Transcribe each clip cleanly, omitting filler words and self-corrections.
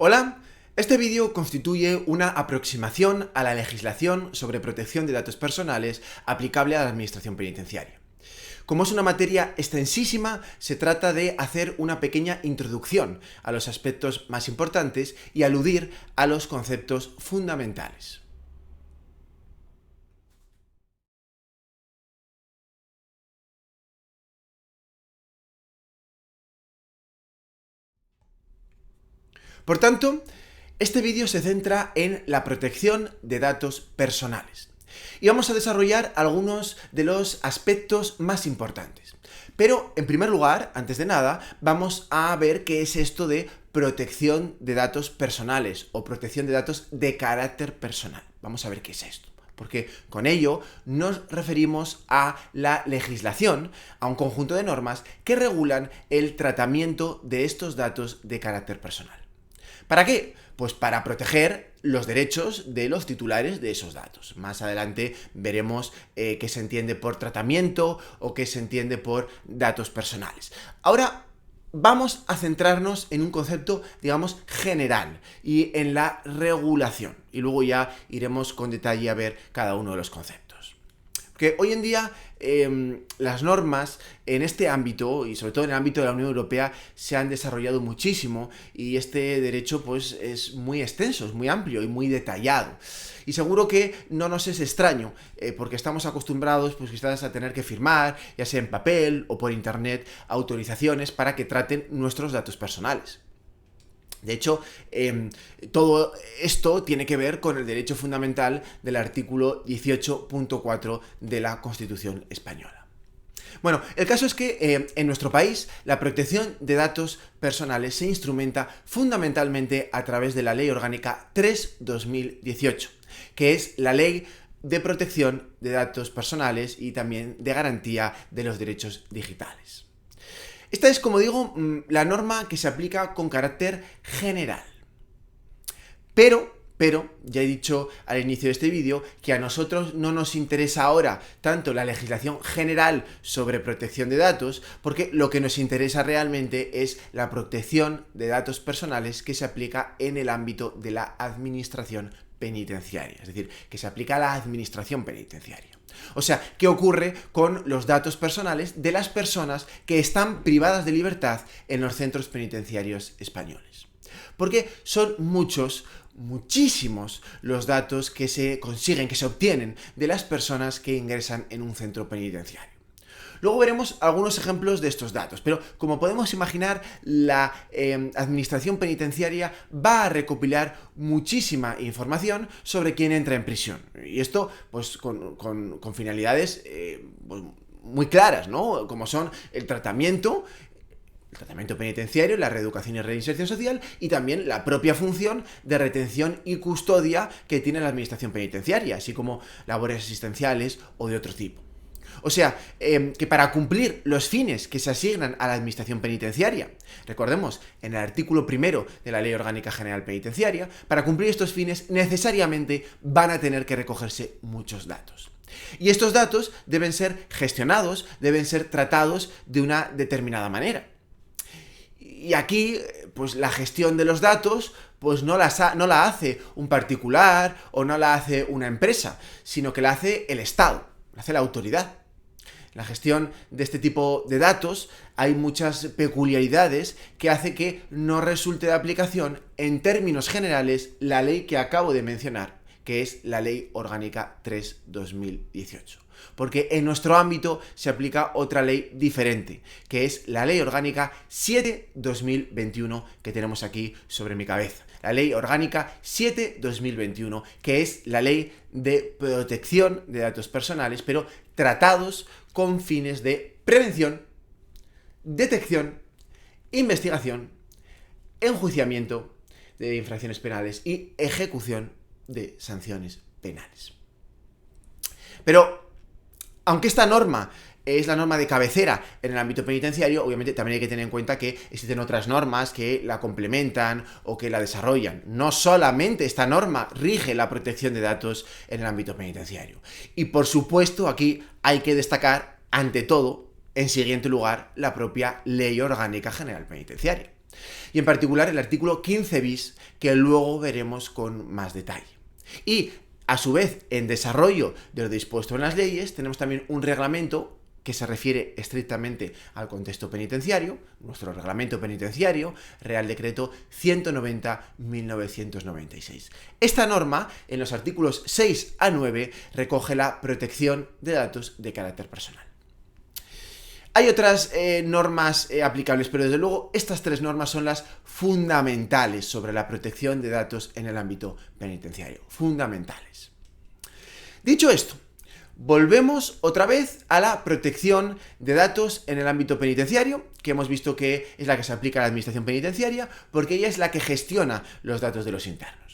Hola, este vídeo constituye una aproximación a la legislación sobre protección de datos personales aplicable a la administración penitenciaria. Como es una materia extensísima, se trata de hacer una pequeña introducción a los aspectos más importantes y aludir a los conceptos fundamentales. Por tanto, este vídeo se centra en la protección de datos personales. Y vamos a desarrollar algunos de los aspectos más importantes. Pero, en primer lugar, antes de nada, vamos a ver qué es esto de protección de datos personales o protección de datos de carácter personal. Vamos a ver qué es esto. Porque con ello nos referimos a la legislación, a un conjunto de normas que regulan el tratamiento de estos datos de carácter personal. ¿Para qué? Pues para proteger los derechos de los titulares de esos datos. Más adelante veremos qué se entiende por tratamiento o qué se entiende por datos personales. Ahora vamos a centrarnos en un concepto, digamos, general y en la regulación. Y luego ya iremos con detalle a ver cada uno de los conceptos. Porque hoy en día las normas en este ámbito, y sobre todo en el ámbito de la Unión Europea, se han desarrollado muchísimo y este derecho pues es muy extenso, es muy amplio y muy detallado. Y seguro que no nos es extraño, porque estamos acostumbrados pues quizás a tener que firmar, ya sea en papel o por internet, autorizaciones para que traten nuestros datos personales. De hecho, todo esto tiene que ver con el derecho fundamental del artículo 18.4 de la Constitución española. Bueno, el caso es que en nuestro país la protección de datos personales se instrumenta fundamentalmente a través de la Ley Orgánica 3/2018, que es la Ley de Protección de Datos Personales y también de garantía de los derechos digitales. Esta es, como digo, la norma que se aplica con carácter general. Pero, ya he dicho al inicio de este vídeo que a nosotros no nos interesa ahora tanto la legislación general sobre protección de datos, porque lo que nos interesa realmente es la protección de datos personales que se aplica en el ámbito de la administración penitenciaria, es decir, que se aplica a la administración penitenciaria. O sea, ¿qué ocurre con los datos personales de las personas que están privadas de libertad en los centros penitenciarios españoles? Porque son muchísimos los datos que se consiguen, que se obtienen de las personas que ingresan en un centro penitenciario. Luego veremos algunos ejemplos de estos datos, pero como podemos imaginar, la administración penitenciaria va a recopilar muchísima información sobre quién entra en prisión. Y esto, pues, con finalidades pues, muy claras, ¿no? Como son el tratamiento penitenciario, la reeducación y reinserción social y también la propia función de retención y custodia que tiene la administración penitenciaria, así como labores asistenciales o de otro tipo. O sea, que para cumplir los fines que se asignan a la administración penitenciaria, recordemos, en el artículo 1 de la Ley Orgánica General Penitenciaria, para cumplir estos fines necesariamente van a tener que recogerse muchos datos. Y estos datos deben ser gestionados, deben ser tratados de una determinada manera. Y aquí, pues la gestión de los datos pues no la hace un particular o no la hace una empresa, sino que la hace el Estado, la hace la autoridad. En la gestión de este tipo de datos hay muchas peculiaridades que hace que no resulte de aplicación en términos generales la ley que acabo de mencionar, que es la Ley Orgánica 3/2018. Porque en nuestro ámbito se aplica otra ley diferente, que es la Ley Orgánica 7/2021 que tenemos aquí sobre mi cabeza. La Ley Orgánica 7/2021, que es la Ley de Protección de Datos Personales, pero tratados con fines de prevención, detección, investigación, enjuiciamiento de infracciones penales y ejecución de sanciones penales. Pero, aunque esta norma es la norma de cabecera en el ámbito penitenciario, obviamente también hay que tener en cuenta que existen otras normas que la complementan o que la desarrollan. No solamente esta norma rige la protección de datos en el ámbito penitenciario. Y por supuesto aquí hay que destacar, ante todo, en siguiente lugar, la propia Ley Orgánica General Penitenciaria. Y en particular el artículo 15 bis, que luego veremos con más detalle. Y a su vez, en desarrollo de lo dispuesto en las leyes, tenemos también un reglamento que se refiere estrictamente al contexto penitenciario, nuestro reglamento penitenciario, Real Decreto 190/1996. Esta norma, en los artículos 6 a 9, recoge la protección de datos de carácter personal. Hay otras normas aplicables, pero desde luego estas tres normas son las fundamentales sobre la protección de datos en el ámbito penitenciario. Fundamentales. Dicho esto, volvemos otra vez a la protección de datos en el ámbito penitenciario, que hemos visto que es la que se aplica a la administración penitenciaria, porque ella es la que gestiona los datos de los internos.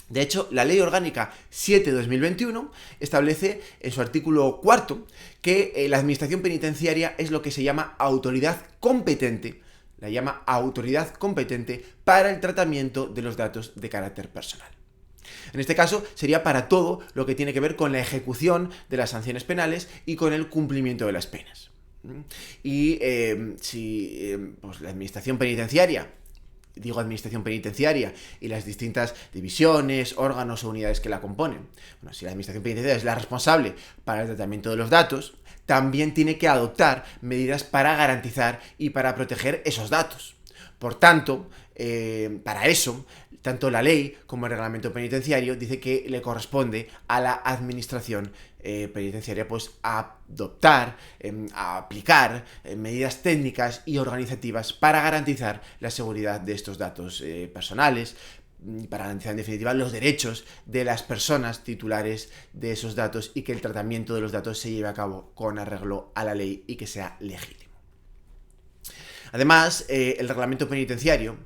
De hecho, la Ley Orgánica 7/2021 establece en su artículo 4 que la administración penitenciaria es lo que se llama autoridad competente, la llama autoridad competente para el tratamiento de los datos de carácter personal. En este caso sería para todo lo que tiene que ver con la ejecución de las sanciones penales y con el cumplimiento de las penas. Y si la administración penitenciaria, y las distintas divisiones, órganos o unidades que la componen. Bueno, si la administración penitenciaria es la responsable para el tratamiento de los datos, también tiene que adoptar medidas para garantizar y para proteger esos datos. Por tanto, para eso, tanto la ley como el reglamento penitenciario dice que le corresponde a la administración penitenciaria pues adoptar, a aplicar medidas técnicas y organizativas para garantizar la seguridad de estos datos personales, para garantizar en definitiva los derechos de las personas titulares de esos datos y que el tratamiento de los datos se lleve a cabo con arreglo a la ley y que sea legítimo. Además, nuestro reglamento penitenciario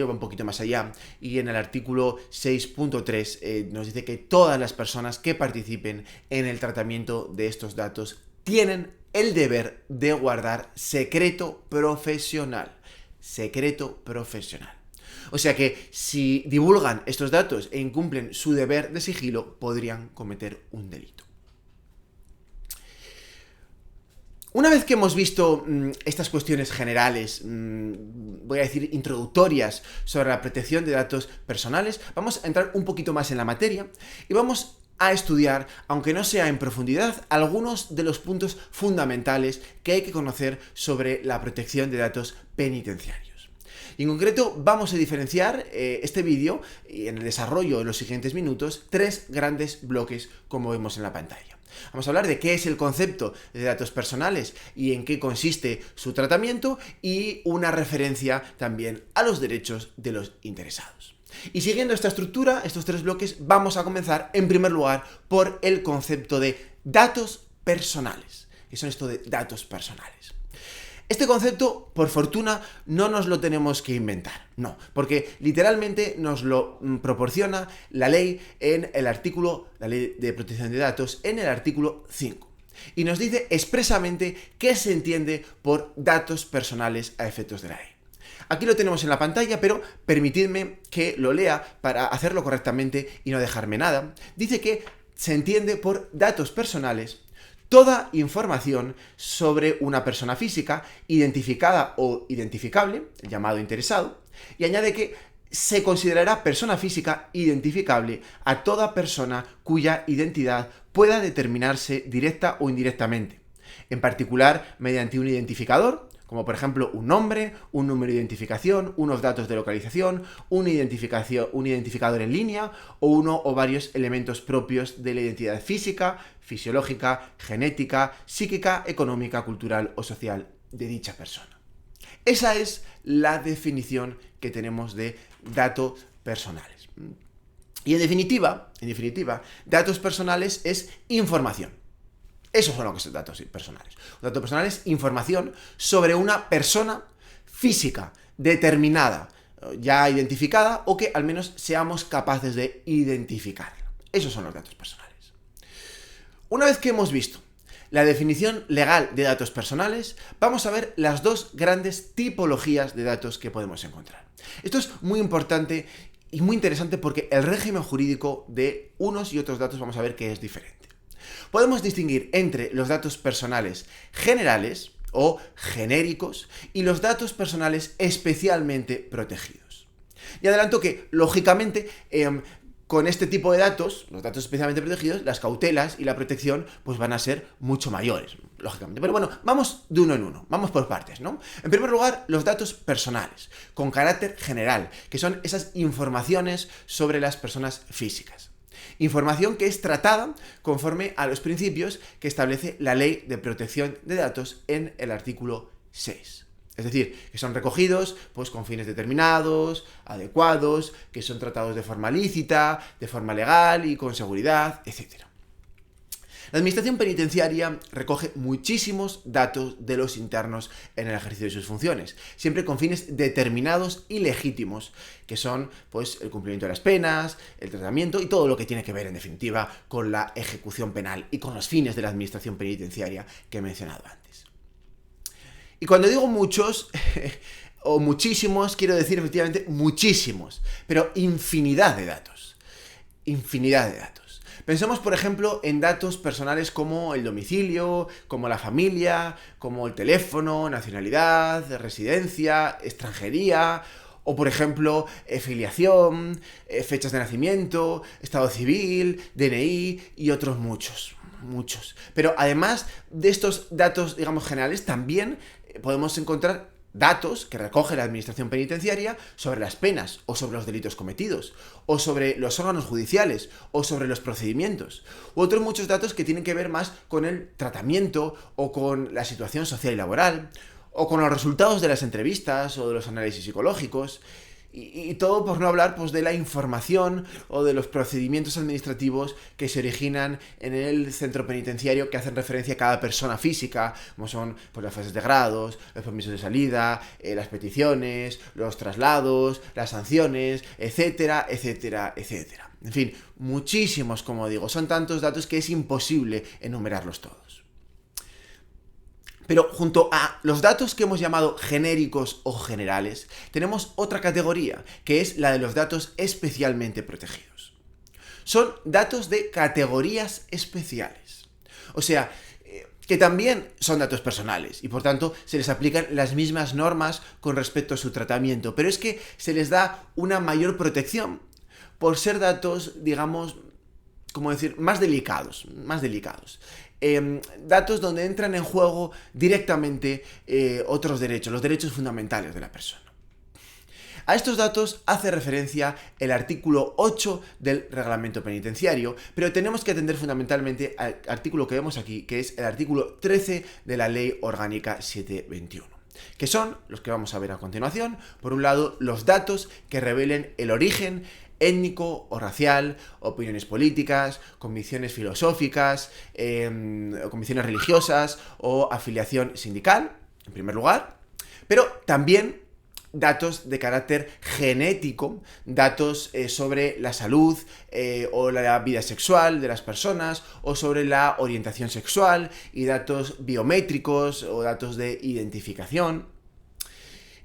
va un poquito más allá y en el artículo 6.3 nos dice que todas las personas que participen en el tratamiento de estos datos tienen el deber de guardar secreto profesional. Secreto profesional. O sea que si divulgan estos datos e incumplen su deber de sigilo, podrían cometer un delito. Una vez que hemos visto estas cuestiones generales, voy a decir introductorias sobre la protección de datos personales, vamos a entrar un poquito más en la materia y vamos a estudiar, aunque no sea en profundidad, algunos de los puntos fundamentales que hay que conocer sobre la protección de datos penitenciarios. Y en concreto vamos a diferenciar este vídeo en el desarrollo en los siguientes minutos tres grandes bloques como vemos en la pantalla. Vamos a hablar de qué es el concepto de datos personales y en qué consiste su tratamiento y una referencia también a los derechos de los interesados. Y siguiendo esta estructura, estos tres bloques, vamos a comenzar en primer lugar por el concepto de datos personales. ¿Qué son esto de datos personales? Este concepto, por fortuna, no nos lo tenemos que inventar, no, porque literalmente nos lo proporciona la ley la ley de protección de datos, en el artículo 5. Y nos dice expresamente qué se entiende por datos personales a efectos de la ley. Aquí lo tenemos en la pantalla, pero permitidme que lo lea para hacerlo correctamente y no dejarme nada. Dice que se entiende por datos personales toda información sobre una persona física identificada o identificable, el llamado interesado, y añade que se considerará persona física identificable a toda persona cuya identidad pueda determinarse directa o indirectamente, en particular mediante un identificador, como por ejemplo un nombre, un número de identificación, unos datos de localización, un identificador en línea o uno o varios elementos propios de la identidad física, fisiológica, genética, psíquica, económica, cultural o social de dicha persona. Esa es la definición que tenemos de datos personales. Y en definitiva, datos personales es información. Esos son los datos personales. Un dato personal es información sobre una persona física determinada, ya identificada, o que al menos seamos capaces de identificarla. Esos son los datos personales. Una vez que hemos visto la definición legal de datos personales, vamos a ver las dos grandes tipologías de datos que podemos encontrar. Esto es muy importante y muy interesante porque el régimen jurídico de unos y otros datos vamos a ver que es diferente. Podemos distinguir entre los datos personales generales o genéricos y los datos personales especialmente protegidos. Y adelanto que, lógicamente, con este tipo de datos, los datos especialmente protegidos, las cautelas y la protección pues van a ser mucho mayores, lógicamente. Pero bueno, vamos de uno en uno, vamos por partes, ¿no? En primer lugar, los datos personales, con carácter general, que son esas informaciones sobre las personas físicas. Información que es tratada conforme a los principios que establece la Ley de Protección de Datos en el artículo 6. Es decir, que son recogidos pues, con fines determinados, adecuados, que son tratados de forma lícita, de forma legal y con seguridad, etc. La Administración Penitenciaria recoge muchísimos datos de los internos en el ejercicio de sus funciones, siempre con fines determinados y legítimos, que son pues, el cumplimiento de las penas, el tratamiento y todo lo que tiene que ver, en definitiva, con la ejecución penal y con los fines de la Administración Penitenciaria que he mencionado antes. Y cuando digo muchos, o muchísimos, quiero decir efectivamente muchísimos, pero infinidad de datos. Infinidad de datos. Pensemos, por ejemplo, en datos personales como el domicilio, como la familia, como el teléfono, nacionalidad, residencia, extranjería, o por ejemplo, filiación, fechas de nacimiento, estado civil, DNI y otros muchos. Pero además de estos datos, digamos, generales, también podemos encontrar datos que recoge la Administración Penitenciaria sobre las penas, o sobre los delitos cometidos, o sobre los órganos judiciales, o sobre los procedimientos, u otros muchos datos que tienen que ver más con el tratamiento, o con la situación social y laboral, o con los resultados de las entrevistas, o de los análisis psicológicos, y todo por no hablar pues, de la información o de los procedimientos administrativos que se originan en el centro penitenciario que hacen referencia a cada persona física, como son pues, las fases de grados, los permisos de salida, las peticiones, los traslados, las sanciones, etcétera, etcétera, etcétera. En fin, muchísimos, como digo, son tantos datos que es imposible enumerarlos todos. Pero junto a los datos que hemos llamado genéricos o generales, tenemos otra categoría, que es la de los datos especialmente protegidos. Son datos de categorías especiales. O sea, que también son datos personales y por tanto se les aplican las mismas normas con respecto a su tratamiento, pero es que se les da una mayor protección por ser datos, digamos, ¿cómo decir?, más delicados. Datos donde entran en juego directamente otros derechos, los derechos fundamentales de la persona. A estos datos hace referencia el artículo 8 del reglamento penitenciario, pero tenemos que atender fundamentalmente al artículo que vemos aquí, que es el artículo 13 de la Ley Orgánica 721. Que son los que vamos a ver a continuación. Por un lado, los datos que revelen el origen étnico o racial, opiniones políticas, convicciones filosóficas, convicciones religiosas o afiliación sindical, en primer lugar, pero también datos de carácter genético, datos sobre la salud o la vida sexual de las personas, o sobre la orientación sexual, y datos biométricos o datos de identificación.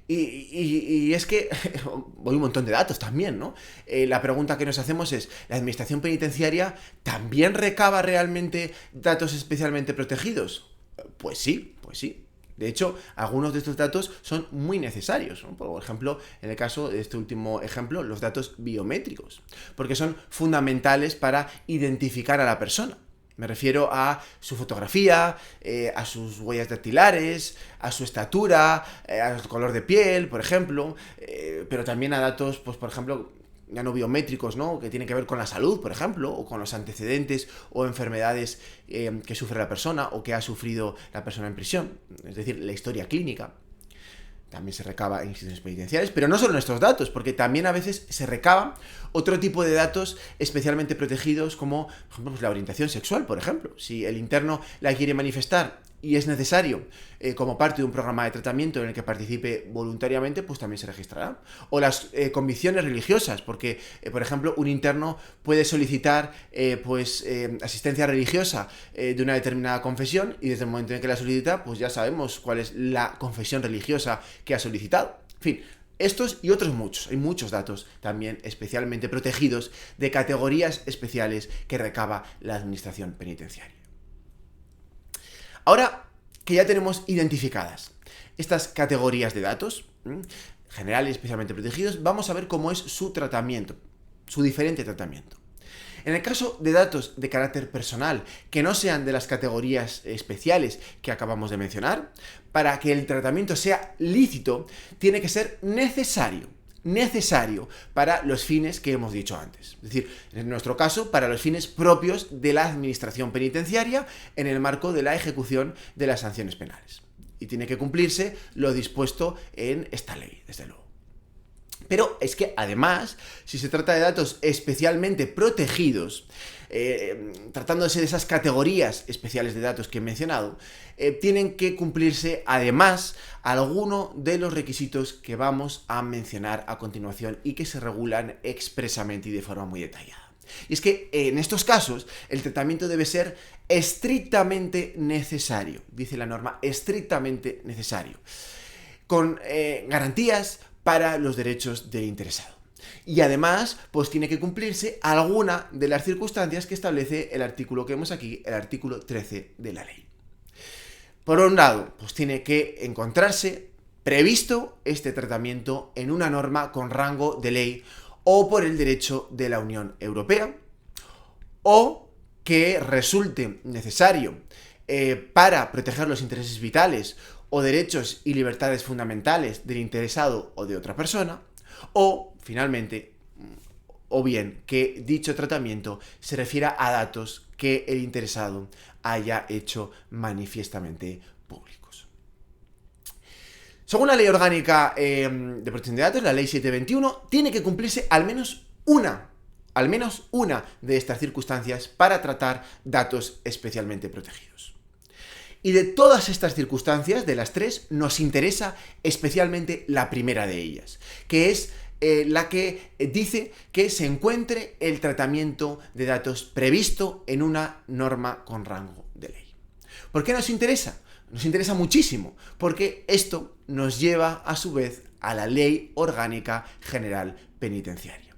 Y es que hay un montón de datos también, ¿no? La pregunta que nos hacemos es, ¿la Administración Penitenciaria también recaba realmente datos especialmente protegidos? Pues sí. De hecho, algunos de estos datos son muy necesarios, ¿no? Por ejemplo, en el caso de este último ejemplo, los datos biométricos, porque son fundamentales para identificar a la persona. Me refiero a su fotografía, a sus huellas dactilares, a su estatura, al color de piel, por ejemplo, pero también a datos, pues, por ejemplo, ya no biométricos, ¿no? Que tienen que ver con la salud, por ejemplo, o con los antecedentes o enfermedades que sufre la persona o que ha sufrido la persona en prisión, es decir, la historia clínica. También se recaba en instituciones penitenciarias, pero no solo en estos datos, porque también a veces se recaban otro tipo de datos especialmente protegidos, como por ejemplo, pues la orientación sexual, por ejemplo. Si el interno la quiere manifestar y es necesario como parte de un programa de tratamiento en el que participe voluntariamente, pues también se registrará. O las convicciones religiosas, porque, por ejemplo, un interno puede solicitar asistencia religiosa de una determinada confesión, y desde el momento en que la solicita, pues ya sabemos cuál es la confesión religiosa que ha solicitado. En fin, estos y otros muchos. Hay muchos datos también especialmente protegidos de categorías especiales que recaba la Administración Penitenciaria. Ahora, que ya tenemos identificadas estas categorías de datos, generales y especialmente protegidos, vamos a ver cómo es su tratamiento, su diferente tratamiento. En el caso de datos de carácter personal, que no sean de las categorías especiales que acabamos de mencionar, para que el tratamiento sea lícito, tiene que ser necesario para los fines que hemos dicho antes. Es decir, en nuestro caso, para los fines propios de la administración penitenciaria en el marco de la ejecución de las sanciones penales. Y tiene que cumplirse lo dispuesto en esta ley, desde luego. Pero es que además, si se trata de datos especialmente protegidos, tratándose de esas categorías especiales de datos que he mencionado, tienen que cumplirse además alguno de los requisitos que vamos a mencionar a continuación y que se regulan expresamente y de forma muy detallada. Y es que en estos casos el tratamiento debe ser estrictamente necesario, dice la norma, estrictamente necesario, con garantías para los derechos del interesado. Y además, pues tiene que cumplirse alguna de las circunstancias que establece el artículo que vemos aquí, el artículo 13 de la ley. Por un lado, pues tiene que encontrarse previsto este tratamiento en una norma con rango de ley o por el derecho de la Unión Europea, o que resulte necesario para proteger los intereses vitales o derechos y libertades fundamentales del interesado o de otra persona, o, finalmente, o bien que dicho tratamiento se refiera a datos que el interesado haya hecho manifiestamente públicos. Según la Ley Orgánica de Protección de Datos, la Ley 721, tiene que cumplirse al menos una de estas circunstancias para tratar datos especialmente protegidos. Y de todas estas circunstancias, de las tres, nos interesa especialmente la primera de ellas, que es la que dice que se encuentre el tratamiento de datos previsto en una norma con rango de ley. ¿Por qué nos interesa? Nos interesa muchísimo, porque esto nos lleva a su vez a la Ley Orgánica General Penitenciaria.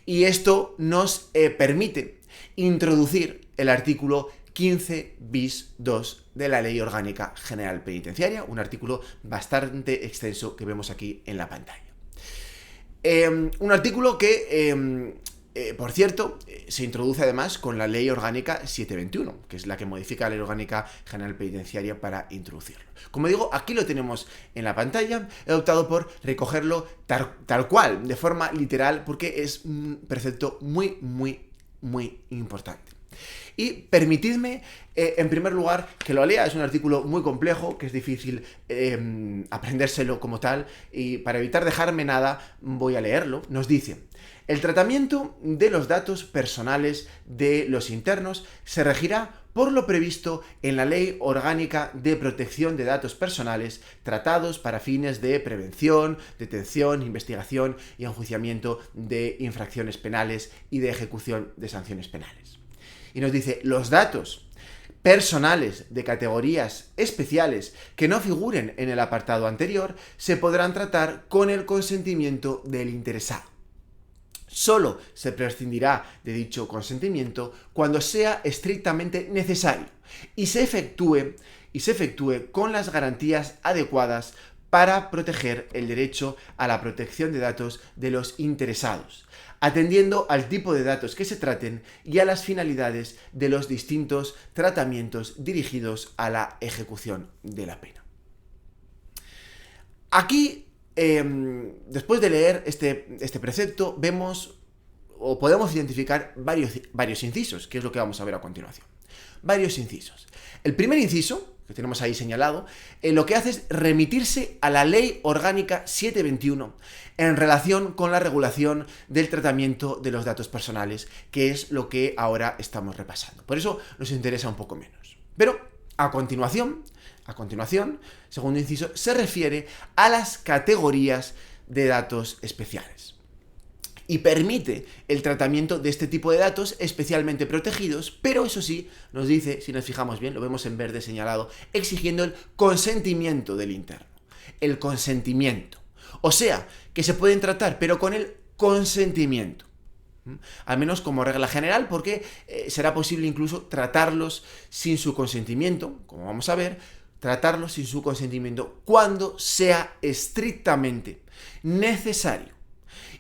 Y esto nos permite introducir el artículo 15 bis 2 de la Ley Orgánica General Penitenciaria, un artículo bastante extenso que vemos aquí en la pantalla. Un artículo que, por cierto, se introduce además con la Ley Orgánica 721, que es la que modifica la Ley Orgánica General Penitenciaria para introducirlo. Como digo, aquí lo tenemos en la pantalla. He optado por recogerlo tal cual, de forma literal, porque es un precepto muy importante. Y permitidme, en primer lugar, que lo lea. Es un artículo muy complejo, que es difícil aprendérselo como tal, y para evitar dejarme nada, voy a leerlo. Nos dice: el tratamiento de los datos personales de los internos se regirá por lo previsto en la Ley Orgánica de Protección de Datos Personales, tratados para fines de prevención, detención, investigación y enjuiciamiento de infracciones penales y de ejecución de sanciones penales. Y nos dice: los datos personales de categorías especiales que no figuren en el apartado anterior se podrán tratar con el consentimiento del interesado. Solo se prescindirá de dicho consentimiento cuando sea estrictamente necesario y se efectúe con las garantías adecuadas para proteger el derecho a la protección de datos de los interesados, atendiendo al tipo de datos que se traten y a las finalidades de los distintos tratamientos dirigidos a la ejecución de la pena. Aquí, después de leer este precepto, vemos o podemos identificar varios incisos, que es lo que vamos a ver a continuación. Varios incisos. El primer inciso, que tenemos ahí señalado, lo que hace es remitirse a la Ley Orgánica 721 en relación con la regulación del tratamiento de los datos personales, que es lo que ahora estamos repasando. Por eso nos interesa un poco menos. Pero a continuación, segundo inciso, se refiere a las categorías de datos especiales y permite el tratamiento de este tipo de datos especialmente protegidos, pero eso sí, nos dice, si nos fijamos bien, lo vemos en verde señalado, exigiendo el consentimiento del interno. El consentimiento. O sea, que se pueden tratar, pero con el consentimiento. Al menos como regla general, porque será posible incluso tratarlos sin su consentimiento, como vamos a ver, tratarlos sin su consentimiento cuando sea estrictamente necesario.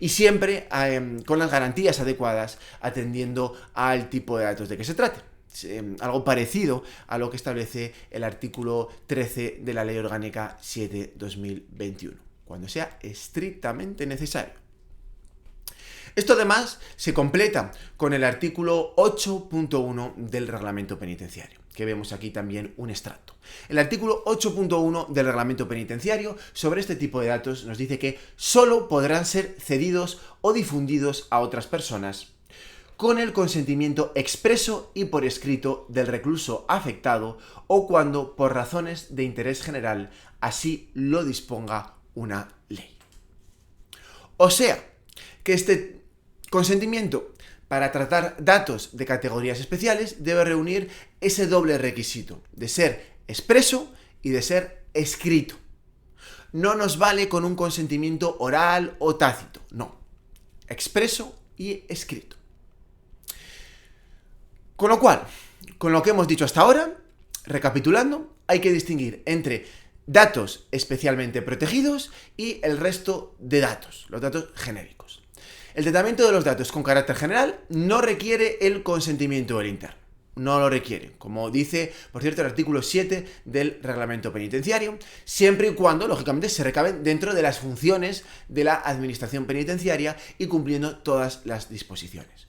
Y siempre con las garantías adecuadas, atendiendo al tipo de datos de que se trate. Algo parecido a lo que establece el artículo 13 de la Ley Orgánica 7/2021, cuando sea estrictamente necesario. Esto además se completa con el artículo 8.1 del Reglamento Penitenciario, que vemos aquí también un extracto. El artículo 8.1 del Reglamento Penitenciario sobre este tipo de datos nos dice que solo podrán ser cedidos o difundidos a otras personas con el consentimiento expreso y por escrito del recluso afectado o cuando, por razones de interés general, así lo disponga una ley. O sea, que este consentimiento para tratar datos de categorías especiales debe reunir ese doble requisito de ser expreso y de ser escrito. No nos vale con un consentimiento oral o tácito, no. Expreso y escrito. Con lo cual, con lo que hemos dicho hasta ahora, recapitulando, hay que distinguir entre datos especialmente protegidos y el resto de datos, los datos genéricos. El tratamiento de los datos con carácter general no requiere el consentimiento del interno. No lo requiere, como dice, por cierto, el artículo 7 del Reglamento Penitenciario, siempre y cuando, lógicamente, se recaben dentro de las funciones de la Administración Penitenciaria y cumpliendo todas las disposiciones.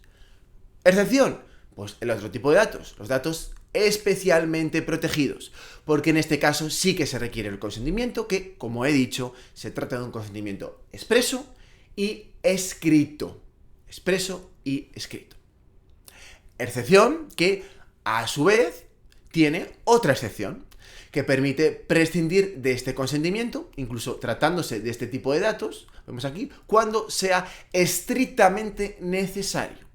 Excepción, pues el otro tipo de datos, los datos especialmente protegidos, porque en este caso sí que se requiere el consentimiento, que, como he dicho, se trata de un consentimiento expreso y escrito. Expreso y escrito. Excepción que, a su vez, tiene otra excepción, que permite prescindir de este consentimiento, incluso tratándose de este tipo de datos, vemos aquí, cuando sea estrictamente necesario.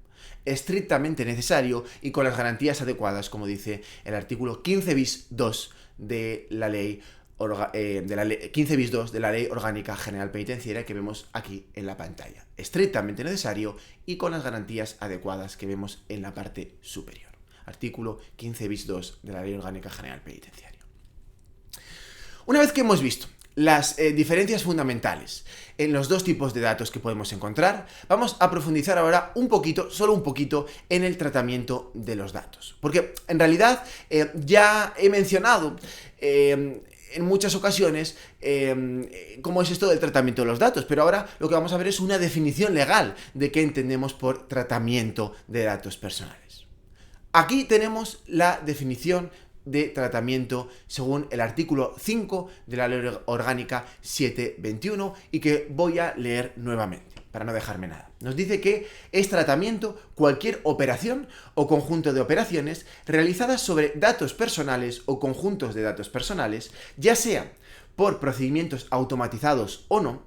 Estrictamente necesario y con las garantías adecuadas, como dice el artículo 15 bis 2 de la ley 15 bis 2 de la Ley Orgánica General Penitenciaria que vemos aquí en la pantalla. Estrictamente necesario y con las garantías adecuadas que vemos en la parte superior. Artículo 15 bis 2 de la Ley Orgánica General Penitenciaria. Una vez que hemos visto las diferencias fundamentales en los dos tipos de datos que podemos encontrar, vamos a profundizar ahora un poquito, solo un poquito, en el tratamiento de los datos. Porque en realidad ya he mencionado en muchas ocasiones cómo es esto del tratamiento de los datos, pero ahora lo que vamos a ver es una definición legal de qué entendemos por tratamiento de datos personales. Aquí tenemos la definición de tratamiento según el artículo 5 de la Ley Orgánica 7/21 y que voy a leer nuevamente para no dejarme nada. Nos dice que es tratamiento cualquier operación o conjunto de operaciones realizadas sobre datos personales o conjuntos de datos personales, ya sea por procedimientos automatizados o no,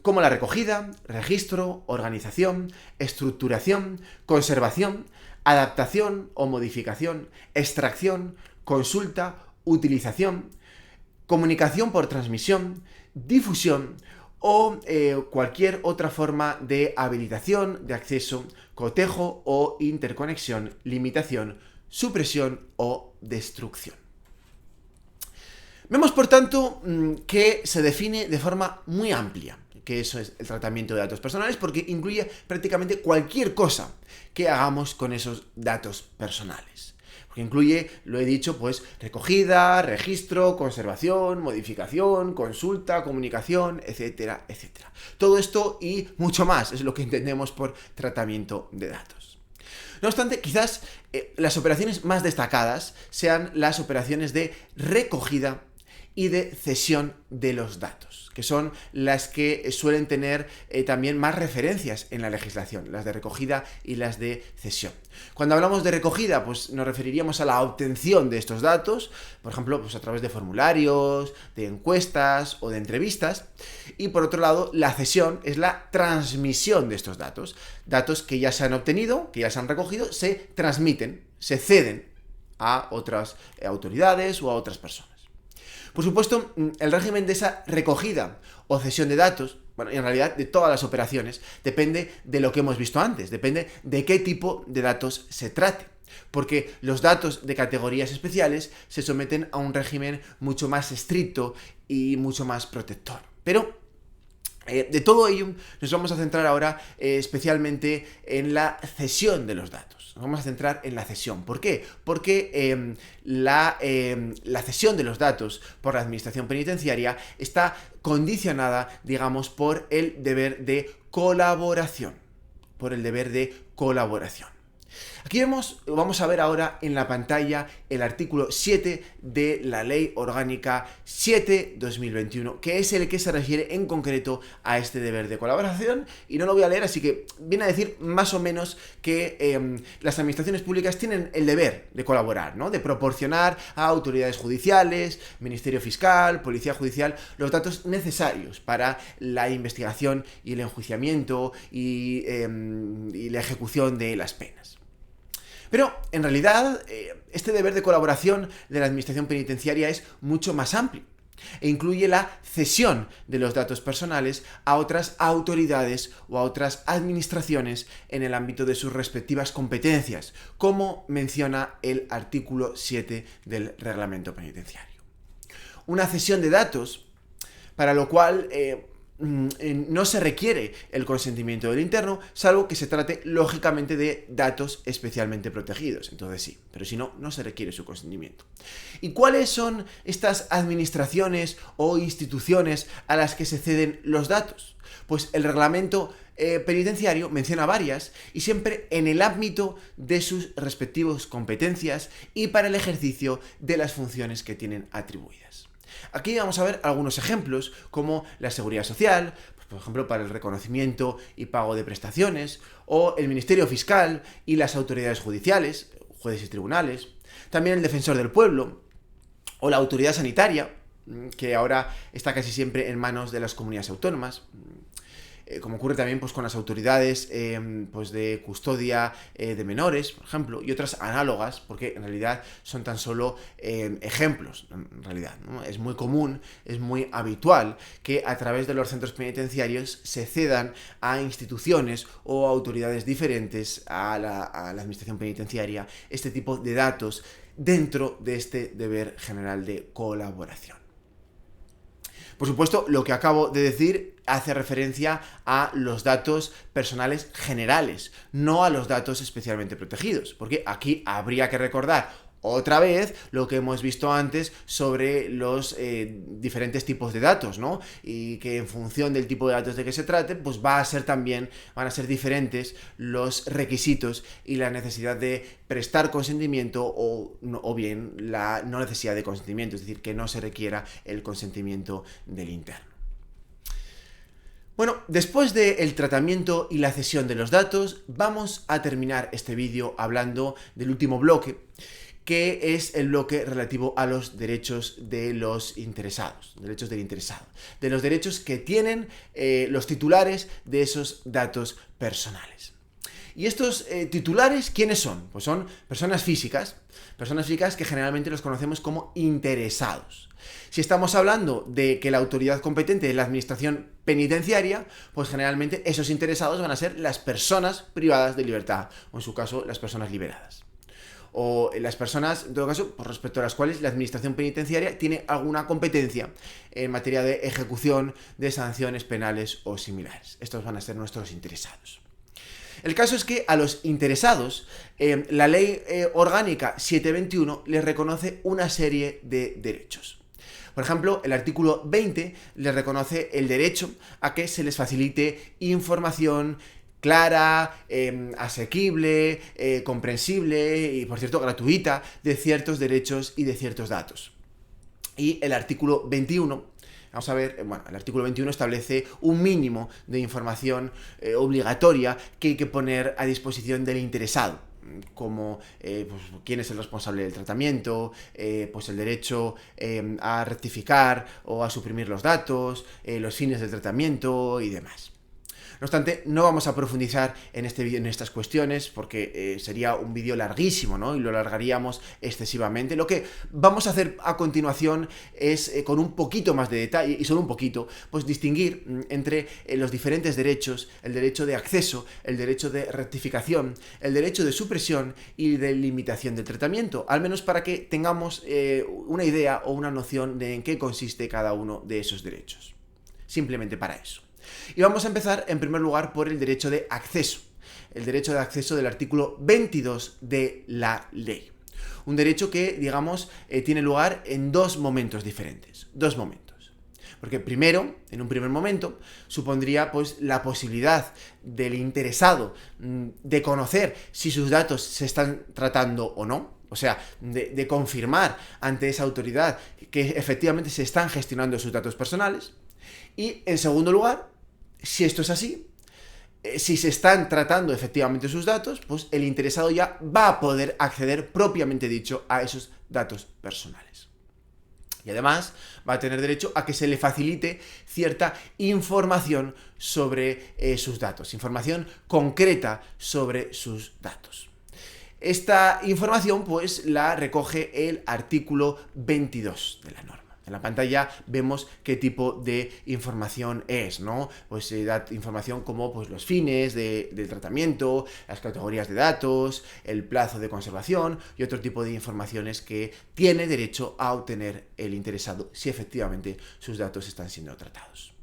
como la recogida, registro, organización, estructuración, conservación, adaptación o modificación, extracción, consulta, utilización, comunicación por transmisión, difusión o cualquier otra forma de habilitación de acceso, cotejo o interconexión, limitación, supresión o destrucción. Vemos, por tanto, que se define de forma muy amplia que eso es el tratamiento de datos personales, porque incluye prácticamente cualquier cosa que hagamos con esos datos personales. Porque incluye, lo he dicho, pues recogida, registro, conservación, modificación, consulta, comunicación, etcétera, etcétera. Todo esto y mucho más es lo que entendemos por tratamiento de datos. No obstante, quizás las operaciones más destacadas sean las operaciones de recogida y de cesión de los datos, que son las que suelen tener también más referencias en la legislación, las de recogida y las de cesión. Cuando hablamos de recogida, pues nos referiríamos a la obtención de estos datos, por ejemplo, pues a través de formularios, de encuestas o de entrevistas, y por otro lado, la cesión es la transmisión de estos datos. Datos que ya se han obtenido, que ya se han recogido, se transmiten, se ceden a otras autoridades o a otras personas. Por supuesto, el régimen de esa recogida o cesión de datos, bueno, en realidad de todas las operaciones, depende de lo que hemos visto antes, depende de qué tipo de datos se trate. porque los datos de categorías especiales se someten a un régimen mucho más estricto y mucho más protector. Pero de todo ello nos vamos a centrar ahora especialmente en la cesión de los datos. Nos vamos a centrar en la cesión. ¿Por qué? Porque la cesión de los datos por la administración penitenciaria está condicionada, digamos, por el deber de colaboración. Aquí vamos a ver ahora en la pantalla el artículo 7 de la Ley Orgánica 7/2021, que es el que se refiere en concreto a este deber de colaboración, y no lo voy a leer, así que viene a decir más o menos que las administraciones públicas tienen el deber de colaborar, ¿no? De proporcionar a autoridades judiciales, Ministerio Fiscal, Policía Judicial, los datos necesarios para la investigación y el enjuiciamiento y la ejecución de las penas. Pero, en realidad, este deber de colaboración de la administración penitenciaria es mucho más amplio e incluye la cesión de los datos personales a otras autoridades o a otras administraciones en el ámbito de sus respectivas competencias, como menciona el artículo 7 del Reglamento Penitenciario. Una cesión de datos para lo cual no se requiere el consentimiento del interno, salvo que se trate, lógicamente, de datos especialmente protegidos. Entonces sí, pero si no, no se requiere su consentimiento. ¿Y cuáles son estas administraciones o instituciones a las que se ceden los datos? Pues el reglamento penitenciario menciona varias, y siempre en el ámbito de sus respectivas competencias y para el ejercicio de las funciones que tienen atribuidas. Aquí vamos a ver algunos ejemplos, como la Seguridad Social, pues por ejemplo para el reconocimiento y pago de prestaciones, o el Ministerio Fiscal y las autoridades judiciales, jueces y tribunales, también el Defensor del Pueblo, o la Autoridad Sanitaria, que ahora está casi siempre en manos de las comunidades autónomas, como ocurre también pues, con las autoridades pues, de custodia de menores, por ejemplo, y otras análogas, porque en realidad son tan solo ejemplos, en realidad, ¿no? Es muy común, es muy habitual que a través de los centros penitenciarios se cedan a instituciones o autoridades diferentes a la administración penitenciaria este tipo de datos dentro de este deber general de colaboración. Por supuesto, lo que acabo de decir hace referencia a los datos personales generales, no a los datos especialmente protegidos, porque aquí habría que recordar otra vez lo que hemos visto antes sobre los diferentes tipos de datos, ¿no? Y que en función del tipo de datos de que se trate, pues van a ser diferentes los requisitos y la necesidad de prestar consentimiento o bien la no necesidad de consentimiento, es decir, que no se requiera el consentimiento del interno. Bueno, después del tratamiento y la cesión de los datos, vamos a terminar este vídeo hablando del último bloque, que es el bloque relativo a los derechos de los interesados, derechos del interesado, de los derechos que tienen los titulares de esos datos personales. ¿Y estos titulares quiénes son? Pues son personas físicas que generalmente los conocemos como interesados. Si estamos hablando de que la autoridad competente es la administración penitenciaria, pues generalmente esos interesados van a ser las personas privadas de libertad, o en su caso, las personas liberadas. O las personas, en todo caso, por respecto a las cuales la administración penitenciaria tiene alguna competencia en materia de ejecución de sanciones penales o similares. Estos van a ser nuestros interesados. El caso es que a los interesados, la Ley Orgánica 7/21 les reconoce una serie de derechos. Por ejemplo, el artículo 20 les reconoce el derecho a que se les facilite información clara, asequible, comprensible y, por cierto, gratuita de ciertos derechos y de ciertos datos. Y el artículo 21, vamos a ver, bueno, el artículo 21 establece un mínimo de información obligatoria que hay que poner a disposición del interesado, como pues, quién es el responsable del tratamiento, pues el derecho a rectificar o a suprimir los datos, los fines del tratamiento y demás. No obstante, no vamos a profundizar en este vídeo en estas cuestiones porque sería un vídeo larguísimo, ¿no? Y lo alargaríamos excesivamente. Lo que vamos a hacer a continuación es, con un poquito más de detalle, y solo un poquito, pues distinguir entre los diferentes derechos: el derecho de acceso, el derecho de rectificación, el derecho de supresión y de limitación del tratamiento, al menos para que tengamos una idea o una noción de en qué consiste cada uno de esos derechos. Simplemente para eso. Y vamos a empezar en primer lugar por el derecho de acceso. El derecho de acceso del artículo 22 de la ley. Un derecho que, digamos, tiene lugar en dos momentos diferentes. Dos momentos. Porque primero, en un primer momento, supondría pues la posibilidad del interesado de conocer si sus datos se están tratando o no. O sea, de confirmar ante esa autoridad que efectivamente se están gestionando sus datos personales. Y en segundo lugar, si esto es así, si se están tratando efectivamente sus datos, pues el interesado ya va a poder acceder propiamente dicho a esos datos personales. Y además va a tener derecho a que se le facilite cierta información sobre sus datos, información concreta sobre sus datos. Esta información pues la recoge el artículo 22 de la norma. En la pantalla vemos qué tipo de información es, ¿no? Pues se da información como pues, los fines del tratamiento, las categorías de datos, el plazo de conservación y otro tipo de informaciones que tiene derecho a obtener el interesado si efectivamente sus datos están siendo tratados.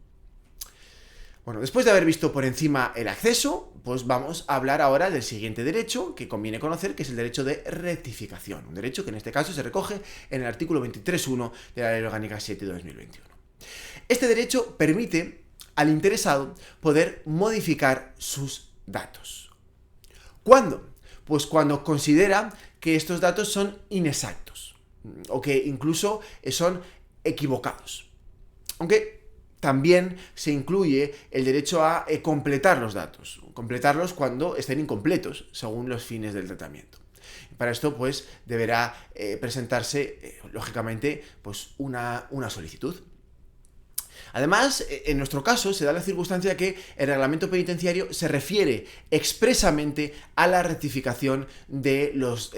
Bueno, después de haber visto por encima el acceso, pues vamos a hablar ahora del siguiente derecho que conviene conocer, que es el derecho de rectificación. Un derecho que en este caso se recoge en el artículo 23.1 de la Ley Orgánica 7/2021. Este derecho permite al interesado poder modificar sus datos. ¿Cuándo? Pues cuando considera que estos datos son inexactos o que incluso son equivocados. Aunque también se incluye el derecho a completar los datos, completarlos cuando estén incompletos, según los fines del tratamiento. Para esto, pues, deberá presentarse, lógicamente, pues, una solicitud. Además, en nuestro caso, se da la circunstancia que el reglamento penitenciario se refiere expresamente a la rectificación de los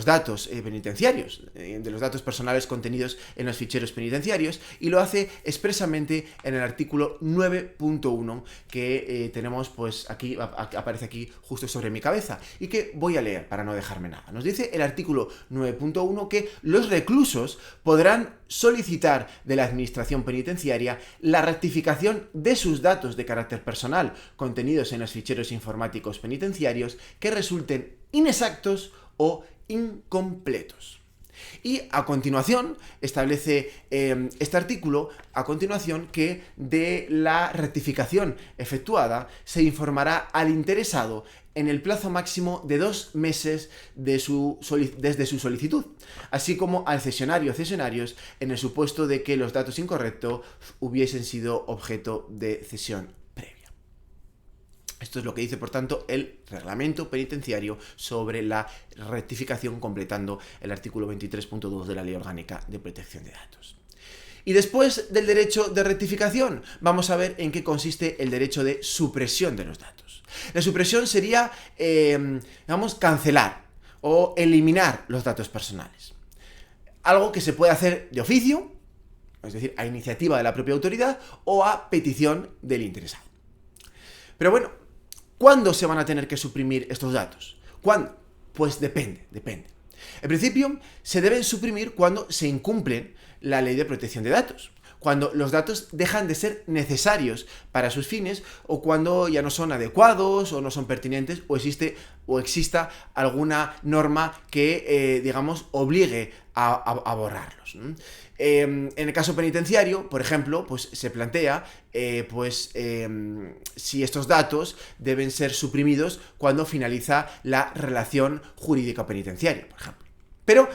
datos penitenciarios, de los datos personales contenidos en los ficheros penitenciarios, y lo hace expresamente en el artículo 9.1 que tenemos, pues aquí, aparece aquí justo sobre mi cabeza, y que voy a leer para no dejarme nada. Nos dice el artículo 9.1 que los reclusos podrán solicitar de la administración penitenciaria la rectificación de sus datos de carácter personal contenidos en los ficheros informáticos penitenciarios que resulten inexactos o incompletos. Y a continuación establece este artículo que de la rectificación efectuada se informará al interesado en el plazo máximo de 2 meses desde su solicitud, así como al cesionario o cesionarios en el supuesto de que los datos incorrectos hubiesen sido objeto de cesión previa. Esto es lo que dice, por tanto, el reglamento penitenciario sobre la rectificación, completando el artículo 23.2 de la Ley Orgánica de Protección de Datos. Y después del derecho de rectificación, vamos a ver en qué consiste el derecho de supresión de los datos. La supresión sería, cancelar o eliminar los datos personales. Algo que se puede hacer de oficio, es decir, a iniciativa de la propia autoridad o a petición del interesado. Pero bueno, ¿cuándo se van a tener que suprimir estos datos? ¿Cuándo? Pues depende. En principio, se deben suprimir cuando se incumplen la ley de protección de datos, cuando los datos dejan de ser necesarios para sus fines o cuando ya no son adecuados o no son pertinentes o exista alguna norma que, obligue a borrarlos. En el caso penitenciario, por ejemplo, pues se plantea si estos datos deben ser suprimidos cuando finaliza la relación jurídica penitenciaria, por ejemplo. Pero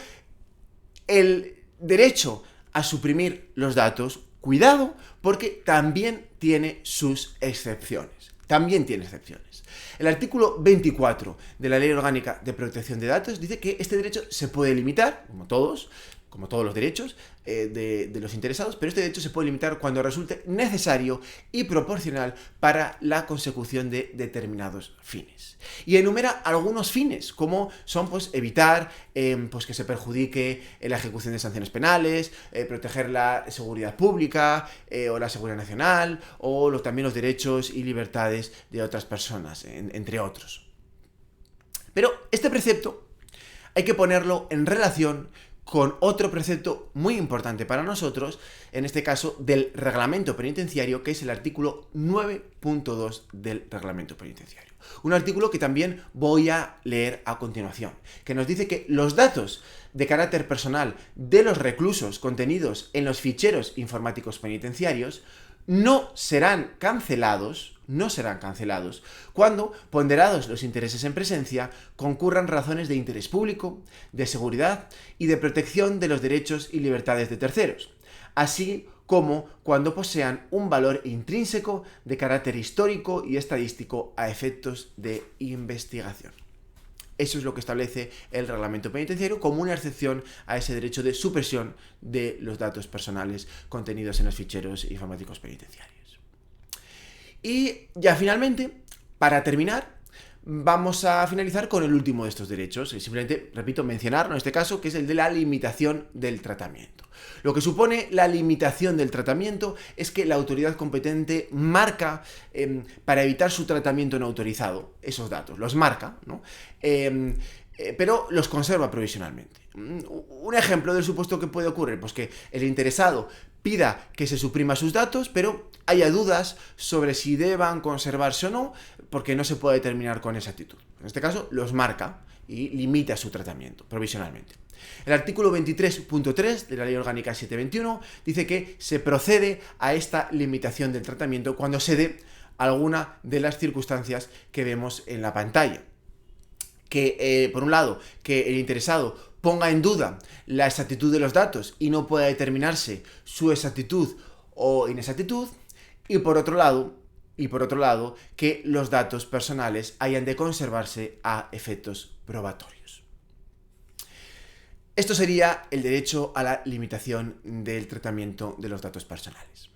el derecho a suprimir los datos, cuidado, porque también tiene sus excepciones. El artículo 24 de la Ley Orgánica de Protección de Datos dice que este derecho se puede limitar, como todos, como todos los derechos de los interesados, pero este derecho se puede limitar cuando resulte necesario y proporcional para la consecución de determinados fines. Y enumera algunos fines, como son pues, evitar pues, que se perjudique la ejecución de sanciones penales, proteger la seguridad pública o la seguridad nacional, o también los derechos y libertades de otras personas, entre otros. Pero este precepto hay que ponerlo en relación con otro precepto muy importante para nosotros, en este caso del reglamento penitenciario, que es el artículo 9.2 del reglamento penitenciario. Un artículo que también voy a leer a continuación, que nos dice que los datos de carácter personal de los reclusos contenidos en los ficheros informáticos penitenciarios no serán cancelados cuando, ponderados los intereses en presencia, concurran razones de interés público, de seguridad y de protección de los derechos y libertades de terceros, así como cuando posean un valor intrínseco de carácter histórico y estadístico a efectos de investigación. Eso es lo que establece el reglamento penitenciario como una excepción a ese derecho de supresión de los datos personales contenidos en los ficheros informáticos penitenciarios. Y ya finalmente, para terminar, vamos a finalizar con el último de estos derechos, simplemente, repito, mencionarlo en este caso, que es el de la limitación del tratamiento. Lo que supone la limitación del tratamiento es que la autoridad competente marca, para evitar su tratamiento no autorizado, esos datos, los marca, ¿no? Pero los conserva provisionalmente. Un ejemplo del supuesto que puede ocurrir, pues que el interesado pida que se suprima sus datos, pero haya dudas sobre si deban conservarse o no, porque no se puede determinar con exactitud. En este caso, los marca y limita su tratamiento provisionalmente. El artículo 23.3 de la Ley Orgánica 721 dice que se procede a esta limitación del tratamiento cuando se dé alguna de las circunstancias que vemos en la pantalla. Que, por un lado, que el interesado ponga en duda la exactitud de los datos y no pueda determinarse su exactitud o inexactitud, y por otro lado, que los datos personales hayan de conservarse a efectos probatorios. Esto sería el derecho a la limitación del tratamiento de los datos personales.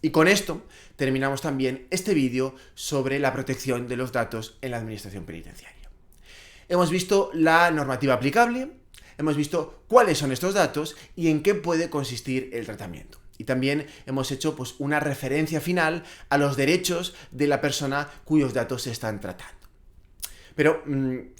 Y con esto terminamos también este vídeo sobre la protección de los datos en la administración penitenciaria. Hemos visto la normativa aplicable, hemos visto cuáles son estos datos y en qué puede consistir el tratamiento. Y también hemos hecho pues, una referencia final a los derechos de la persona cuyos datos se están tratando. Pero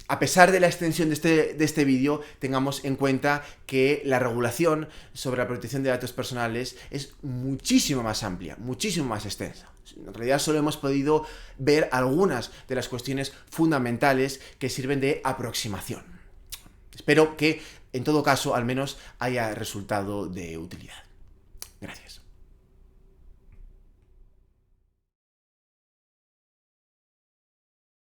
a pesar de la extensión de este vídeo, tengamos en cuenta que la regulación sobre la protección de datos personales es muchísimo más amplia, muchísimo más extensa. En realidad solo hemos podido ver algunas de las cuestiones fundamentales que sirven de aproximación. Espero que, en todo caso, al menos haya resultado de utilidad.